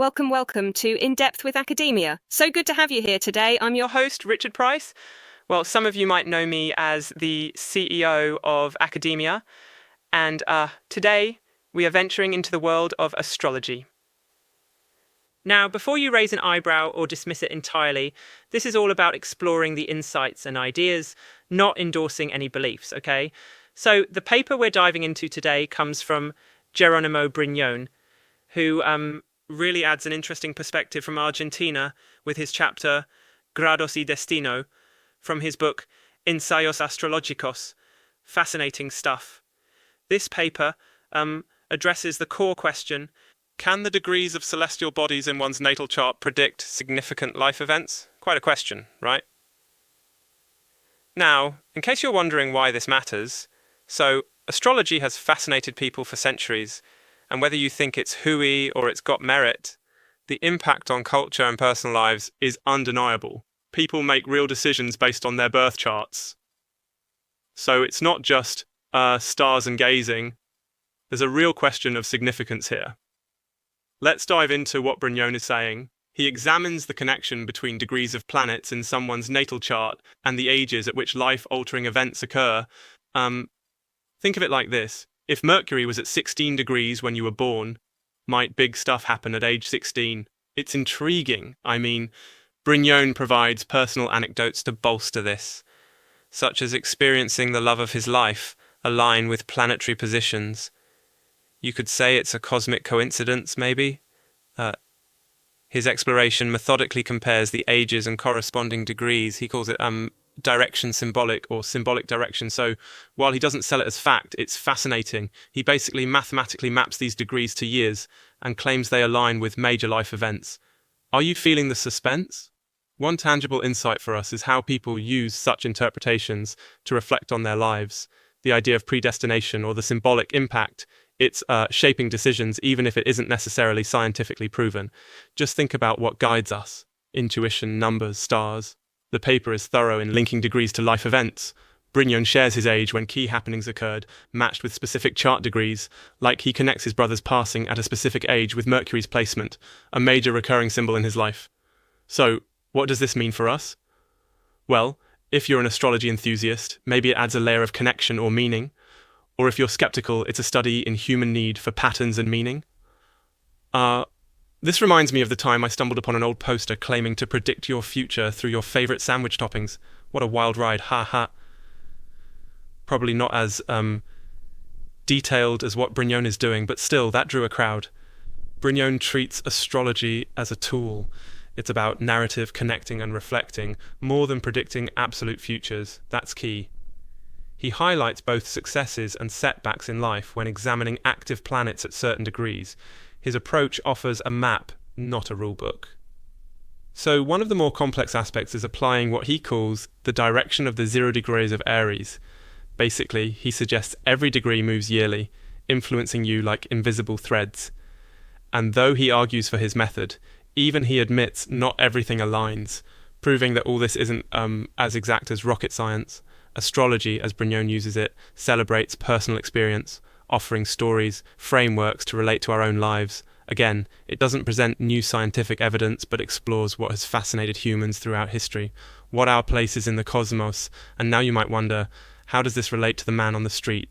Welcome to In Depth with Academia. So good to have you here today. I'm your host, Richard Price. Well, some of you might know me as the CEO of Academia, and today we are venturing into the world of astrology. Now, before you raise an eyebrow or dismiss it entirely, this is all about exploring the insights and ideas, not endorsing any beliefs, okay? So the paper we're diving into today comes from Jerónimo Brignone, who really adds an interesting perspective from Argentina with his chapter Grados y Destino from his book Ensayos Astrológicos. Fascinating stuff. This paper addresses the core question: can the degrees of celestial bodies in one's natal chart predict significant life events? Quite a question, right? Now, in case you're wondering why this matters, so astrology has fascinated people for centuries, and whether you think it's hooey or it's got merit, the impact on culture and personal lives is undeniable. People make real decisions based on their birth charts. So it's not just stars and gazing. There's a real question of significance here. Let's dive into what Brignone is saying. He examines the connection between degrees of planets in someone's natal chart and the ages at which life-altering events occur. Think of it like this. If Mercury was at 16 degrees when you were born, might big stuff happen at age 16? It's intriguing. I mean, Brignone provides personal anecdotes to bolster this, such as experiencing the love of his life align with planetary positions. You could say it's a cosmic coincidence, maybe. His exploration methodically compares the ages and corresponding degrees. He calls it direction symbolic or symbolic direction. So while he doesn't sell it as fact, it's fascinating. He basically mathematically maps these degrees to years and claims they align with major life events. Are you feeling the suspense? One tangible insight for us is how people use such interpretations to reflect on their lives. The idea of predestination or the symbolic impact, it's shaping decisions even if it isn't necessarily scientifically proven. Just think about what guides us. Intuition, numbers, stars. The paper is thorough in linking degrees to life events. Brignone shares his age when key happenings occurred, matched with specific chart degrees, like he connects his brother's passing at a specific age with Mercury's placement, a major recurring symbol in his life. So, what does this mean for us? Well, if you're an astrology enthusiast, maybe it adds a layer of connection or meaning. Or if you're skeptical, it's a study in human need for patterns and meaning. This reminds me of the time I stumbled upon an old poster claiming to predict your future through your favourite sandwich toppings. What a wild ride, ha ha. Probably not as detailed as what Brignone is doing, but still, that drew a crowd. Brignone treats astrology as a tool. It's about narrative, connecting and reflecting, more than predicting absolute futures. That's key. He highlights both successes and setbacks in life when examining active planets at certain degrees. His approach offers a map, not a rulebook. So one of the more complex aspects is applying what he calls the direction of the 0 degrees of Aries. Basically, he suggests every degree moves yearly, influencing you like invisible threads. And though he argues for his method, even he admits not everything aligns, proving that all this isn't as exact as rocket science. Astrology, as Brignone uses it, celebrates personal experience, offering stories, frameworks to relate to our own lives. Again, it doesn't present new scientific evidence, but explores what has fascinated humans throughout history, what our place is in the cosmos. And now you might wonder, how does this relate to the man on the street?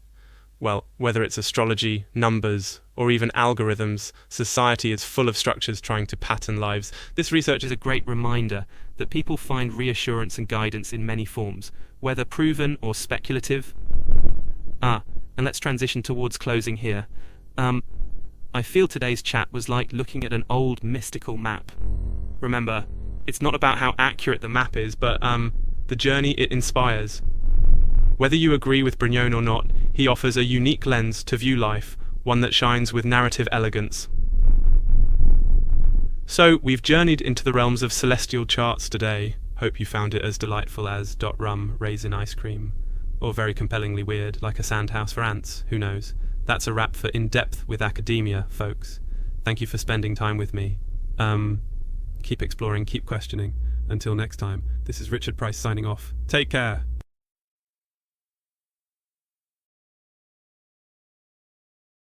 Well, whether it's astrology, numbers, or even algorithms, society is full of structures trying to pattern lives. This research is a great reminder that people find reassurance and guidance in many forms, whether proven or speculative. And let's transition towards closing here. I feel today's chat was like looking at an old mystical map. Remember, it's not about how accurate the map is, but the journey it inspires. Whether you agree with Brignone or not, he offers a unique lens to view life, one that shines with narrative elegance. So, we've journeyed into the realms of celestial charts today. Hope you found it as delightful as .rum raisin ice cream. Or very compellingly weird, like a sandhouse for ants, who knows. That's a wrap for In Depth with Academia, folks. Thank you for spending time with me. Keep exploring, keep questioning. Until next time, this is Richard Price signing off. Take care.